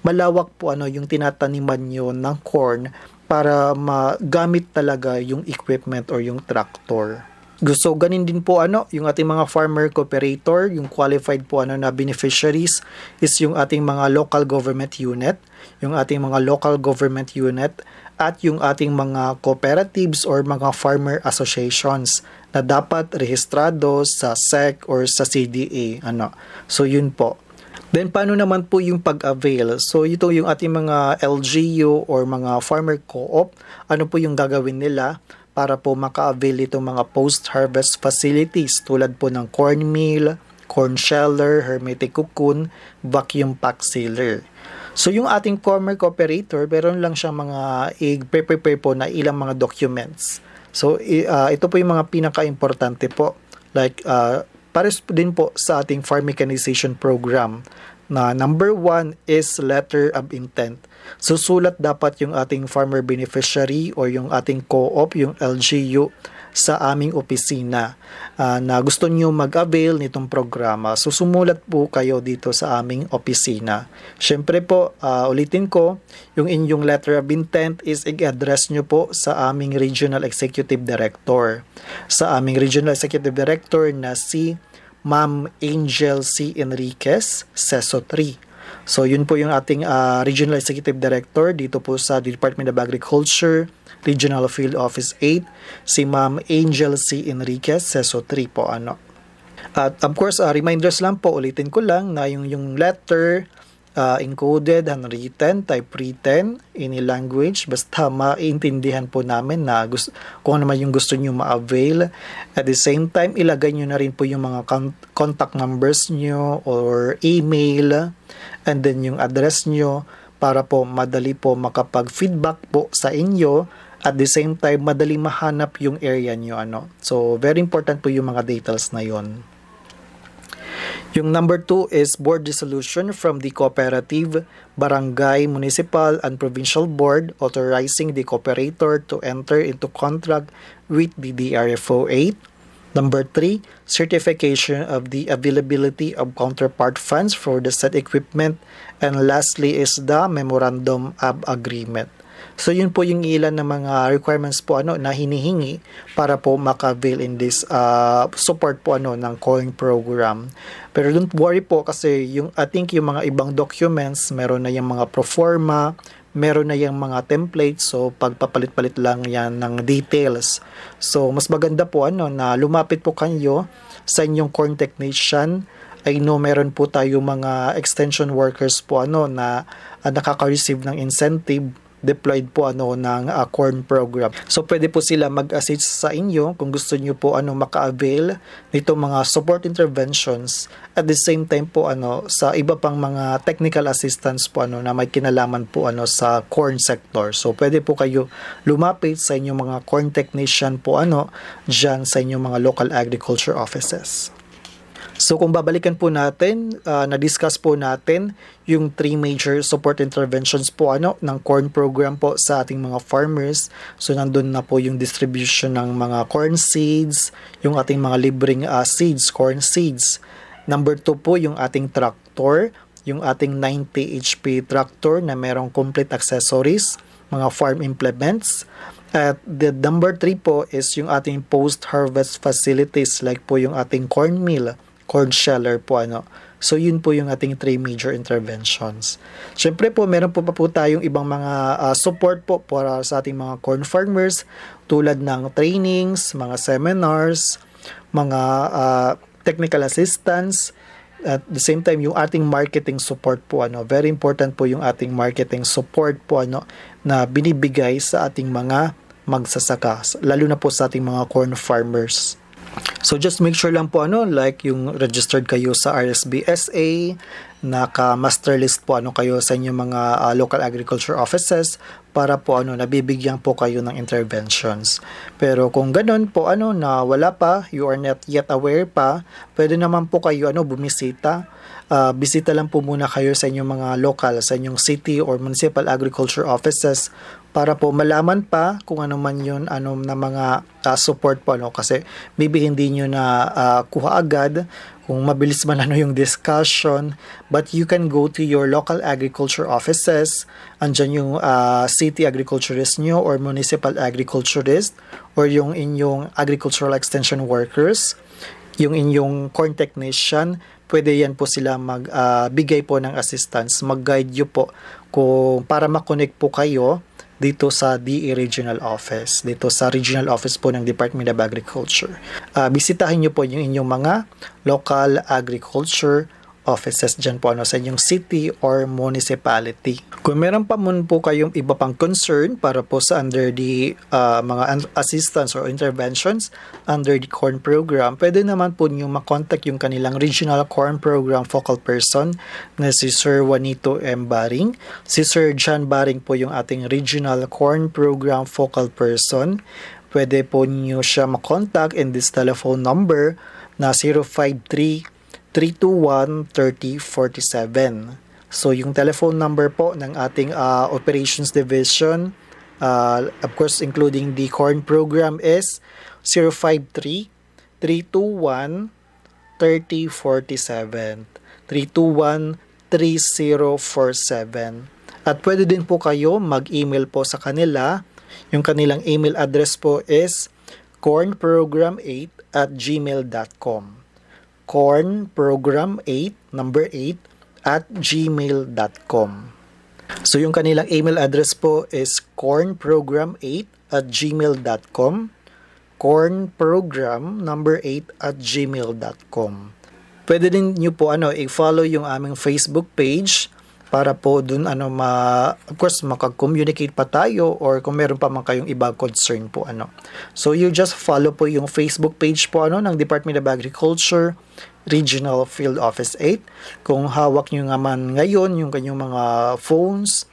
E: malawak po yung tinataniman nyo ng corn para magamit talaga yung equipment or yung tractor. Gusto ganin din po yung ating mga farmer cooperator, yung qualified po na beneficiaries is yung ating mga local government unit, yung ating mga local government unit at yung ating mga cooperatives or mga farmer associations na dapat rehistrado sa SEC or sa CDA. So yun po. Then paano naman po yung pag-avail? So ito yung ating mga LGU or mga farmer co-op. Ano po yung gagawin nila para po maka-avail itong mga post-harvest facilities tulad po ng corn mill, corn sheller, hermetic cocoon, vacuum pack sealer. So yung ating farmer cooperator, meron lang siyang mga i-prepare po na ilang mga documents. So ito po yung mga pinaka-importante po. Like pares din po sa ating farm mechanization program na number 1 is letter of intent. Susulat dapat yung ating farmer beneficiary o yung ating co-op, yung LGU sa aming opisina na gusto nyo mag-avail nitong programa. So sumulat po kayo dito sa aming opisina. Syempre po, ulitin ko, yung inyong letter of intent is i-address nyo po sa aming Regional Executive Director. Sa aming Regional Executive Director na si Ma'am Angel C. Enriquez, CESO 3. So yun po yung ating Regional Executive Director dito po sa Department of Agriculture, Regional Field Office 8, si Ma'am Angel C. Enriquez, CESO 3 po At of course, reminders lang po, ulitin ko lang na yung letter encoded, handwritten, typewritten, any language, basta maintindihan po namin na kung ano man yung gusto nyo ma-avail. At the same time, ilagay nyo na rin po yung mga contact numbers nyo or email and then yung address nyo para po madali po makapag-feedback po sa inyo. At the same time, madali mahanap yung area nyo. So, very important po yung mga details na yon. Yung number 2 is board resolution from the cooperative, barangay, municipal, and provincial board authorizing the cooperator to enter into contract with the DRFO 8. Number 3, certification of the availability of counterpart funds for the said equipment. And lastly is the memorandum of agreement. So yun po yung ilan ng mga requirements po na hinihingi para po maka-avail in this support po ng corn program. Pero don't worry po kasi I think yung mga ibang documents, meron na yung mga proforma, meron na yung mga templates, so pagpapalit-palit lang yan ng details. So mas maganda po na lumapit po kayo sa inyong corn technician. I know meron po tayo mga extension workers po na nakaka-receive ng incentive deployed po ng corn program. So pwede po sila mag-assist sa inyo kung gusto niyo po maka-avail nito mga support interventions at the same time po sa iba pang mga technical assistance po na may kinalaman po sa corn sector. So pwede po kayo lumapit sa inyong mga corn technician po diyan sa inyong mga local agriculture offices. So kung babalikan po natin, na-discuss po natin yung 3 major support interventions po ng corn program po sa ating mga farmers. So nandun na po yung distribution ng mga corn seeds, yung ating mga libreng seeds, corn seeds. Number 2 po yung ating tractor, yung ating 90 HP tractor na merong complete accessories, mga farm implements. At the number 3 po is yung ating post-harvest facilities like po yung ating corn mill, corn sheller po So yun po yung ating 3 major interventions. Siyempre po meron po pa po tayong ibang mga support po para sa ating mga corn farmers tulad ng trainings, mga seminars, mga technical assistance. At the same time, yung ating marketing support po, very important po yung ating marketing support po, na binibigay sa ating mga magsasaka, lalo na po sa ating mga corn farmers. So just make sure lang po, like yung registered kayo sa RSBSA, naka-master list po kayo sa inyong mga local agriculture offices para po nabibigyan po kayo ng interventions. Pero kung ganun po na wala pa, you are not yet aware pa, pwede naman po kayo bumisita. Bisita lang po muna kayo sa inyong mga local, sa inyong city or municipal agriculture offices para po malaman pa kung ano man yun, na mga support po, kasi maybe hindi nyo na kuha agad kung mabilis man yung discussion, but you can go to your local agriculture offices, andyan yung city agriculturist nyo or municipal agriculturist or yung inyong agricultural extension workers, yung inyong corn technician, pwede yan po sila magbigay po ng assistance, mag-guide nyo po kung para makonect po kayo dito sa DA Regional Office, dito sa Regional Office po ng Department of Agriculture. Bisitahin nyo po yung inyong mga local agriculture offices dyan po sa inyong city or municipality. Kung meron pa mun po kayong iba pang concern para po sa under the mga assistance or interventions under the corn program, pwede naman po nyo makontak yung kanilang regional corn program focal person na si Sir Juanito M. Baring. Si Sir John Baring po yung ating regional corn program focal person. Pwede po nyo siya makontak in this telephone number na 053-321-3047. So, yung telephone number po ng ating Operations Division, of course, including the corn program is 053-321-3047. 321-3047. At pwede din po kayo mag-email po sa kanila. Yung kanilang email address po is cornprogram8@gmail.com. cornprogram8 number 8 @gmail.com. So yung kanilang email address po is cornprogram8@gmail.com. cornprogram number 8 @gmail.com. Pwede din nyo po i-follow yung aming Facebook page para po dun of course makag-communicate pa tayo or kung meron pa man kayong ibang concern po So you just follow po yung Facebook page po ng Department of Agriculture Regional Field Office 8. Kung hawak nyo nga man ngayon yung kanyang mga phones,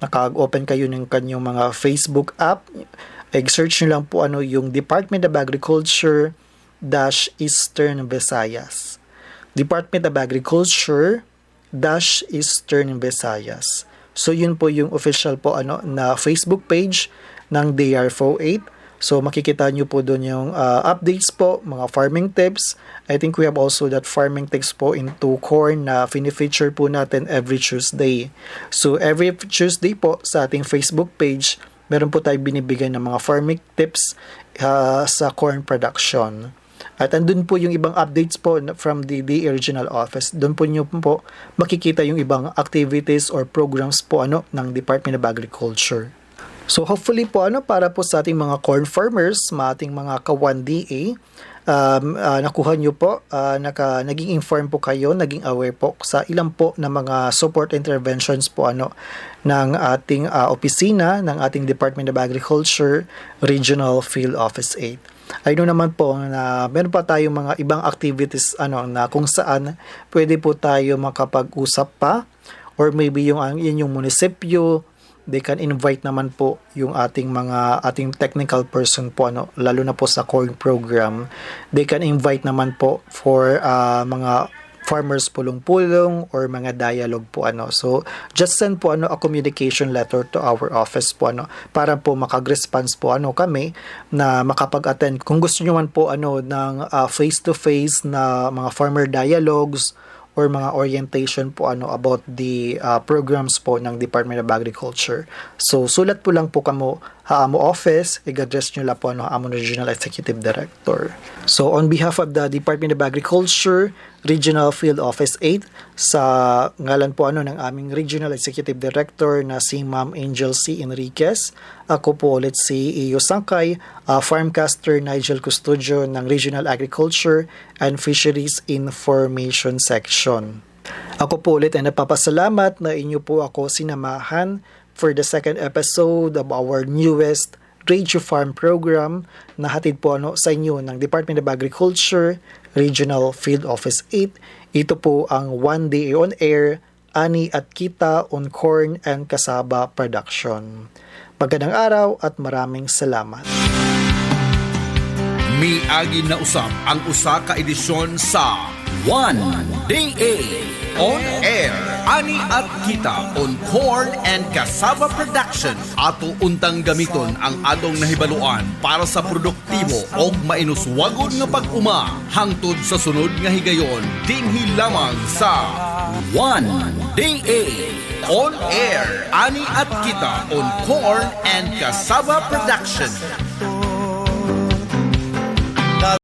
E: naka-open kayo ng kanyang mga Facebook app, search nyo lang po yung Department of Agriculture Eastern Visayas. Department of Agriculture Eastern Visayas. So yun po yung official po na Facebook page ng DRFO 8. So makikita nyo po doon yung updates po, mga farming tips. I think we have also that farming tips po into corn na fini-feature po natin every Tuesday. So every Tuesday po sa ating Facebook page, meron po tayo binibigay ng mga farming tips sa corn production. At andun po yung ibang updates po from the DA Regional Office. Doon po nyo po makikita yung ibang activities or programs po ng Department of Agriculture. So hopefully po para po sa ating mga corn farmers, ating mga ka-1DA, nakuha nyo po, naging inform po kayo, naging aware po sa ilang po na mga support interventions po ng ating opisina, ng ating Department of Agriculture Regional Field Office 8. I know naman po na meron pa tayong mga ibang activities na kung saan pwede po tayo makapag-usap pa or maybe yung munisipyo they can invite naman po yung ating technical person po, lalo na po sa corn program. They can invite naman po for mga farmers pulong-pulong or mga dialogue po. So just send po a communication letter to our office po, para po makag-response po kami na makapag-attend. Kung gusto nyo man po ng face-to-face na mga farmer dialogues or mga orientation po about the programs po ng Department of Agriculture. So sulat po lang po kamo amo office, i-address nyo lang po amo Regional Executive Director. So on behalf of the Department of Agriculture, Regional Field Office 8, sa ngalan po ng aming Regional Executive Director na si Ma'am Angel C. Enriquez, ako po ulit si Iyo Sangkay, Farmcaster Nigel Custodio ng Regional Agriculture and Fisheries Information Section. Ako po ulit ay napapasalamat na inyo po ako sinamahan for the second episode of our newest Radio Farm program na hatid po sa inyo ng Department of Agriculture, Regional Field Office 8. Ito po ang One Day on Air, Ani at Kita on Corn and Cassava Production. Magandang araw at maraming salamat.
C: Miagi na usab ang usa ka edisyon sa One Day on Air, Ani at Kita on Corn and Cassava Production. Ato untang gamiton ang atong nahibaluan para sa produktibo o mainuswagod nga pag-uma hangtod sa sunod nga higayon dinhi lamang sa One Day on Air, Ani at Kita on Corn and Cassava Production.